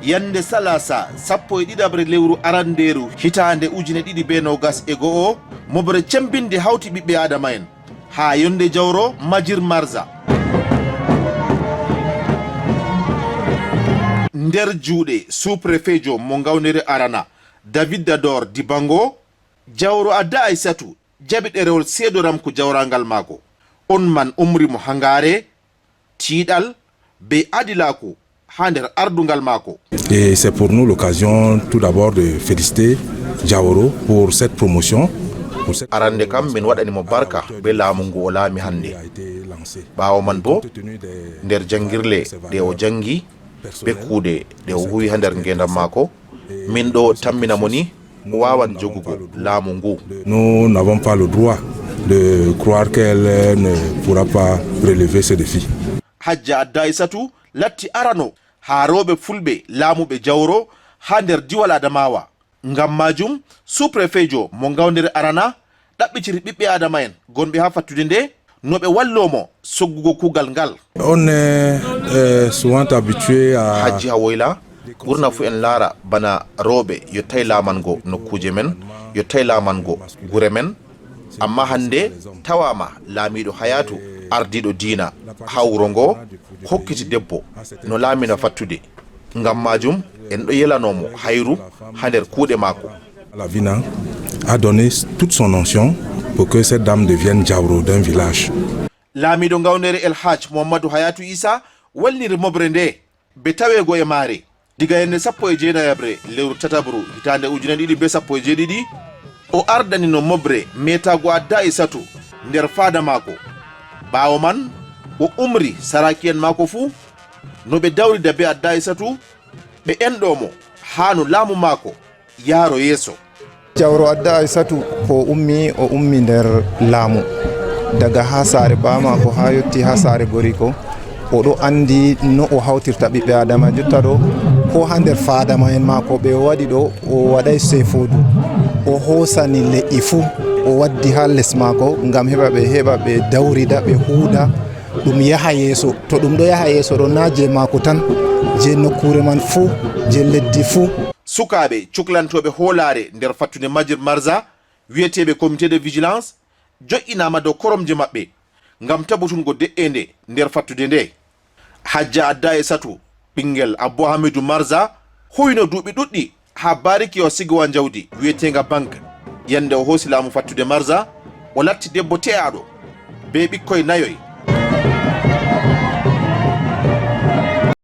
yande salasa sappo e ɗiɗabre lewru aranderu hitande ujune ɗiɗi be nogas e go'o mobre cembinde hawti ɓiɓɓe adama en ha yonde jawro Majir Marza nder juuɗe sous-préfet mo ngawnere arana David Dador Dibango jawro Adda Aissatu jaɓi ɗerewol seedoram ko jawrangal maako on man umri mo hangare tiiɗal be adilako ha nder ardungal maako. Et c'est pour nous l'occasion tout d'abord de féliciter Jaworo pour cette promotion. Arande kam min waɗanimo barka be laamu ngu o laami hande ɓaawo man bo nder jangirle ɗe o jangi be kuuɗe ɗe o huwi ha nder ngendam maako min ɗo tammina mo ni o wawan jogugo laamu ngu. Nous n'avons pas le droit de croire qu'elle ne pourra pas relever ce défi. Hajja Adda Aissatu latti arano ha rewɓe fulɓe laamuɓe jawro ha nder diwal Adamawa ngam majum sous-préfet mo ngawndere arana ɗaɓɓitiri ɓiɓɓe adama en gonɓe ha fattude nde no ɓe wallomo soggugo kugal ngal. On est souvent habitué à Hajji Hawoyla ɓurna fu en laara bana rewɓe yottay laamango nokkuje men yottay laamango gure men amma hande tawama laamiɗo Hayatu ardiɗo diina ha wuro ngo hokkiti debbo no laamina fattude ngam majum en ɗo yelanomo hayru ha nder kuuɗe maako. La Vina a donné toute son onction pour que cette dame devienne Jawro d'un village. Laamiɗo ngawnere El Hadj Mouhamadou Hayatou Issa walliri mobre nde be tawego e maare diga yende 19 lewru tatabru hitande ujune ɗiɗi be 17 o ardani no mobre metago Adda Aissatu nder faada maako ɓaawo man o umri sarakiyen maako fuu no ɓe dawrida be Adda Aissatu ɓe enɗomo ha no laamu maako yaaro yeeso. Jawro Adda Aissatu ko o ummi nder laamu daga ha saare bamako ha yotti ha saare goriko oɗo andi no o hawtirta ɓiɓɓe adama jotta ɗo ko ha nder faadama en mako ɓe waɗi ɗo o waɗay sefodu o hosani le'i fuu o waddi ha les mako ngam heɓa ɓe dawrida ɓe huuda ɗum yaha yeeso to ɗum ɗo yaha yeeso ɗo na je mako tan je nokkure man fuu je leddi fuu. Sukaɓe cuklantoɓe hoolare nder fattude Majir Marza wiyeteɓe comité de vigilance joƴƴinama dow koromje maɓɓe ngam tabutungo de'ende nder fattude nde. Hajja Adda Aissatu ɓinguel Abou Hamidou Marza huyno duuɓi ɗuɗɗi ha bariki o sigowa jawdi wiyetenga banque yande o hoosi laamu fattude Marza o latti debbo te'aɗo be ɓikkoye nayoy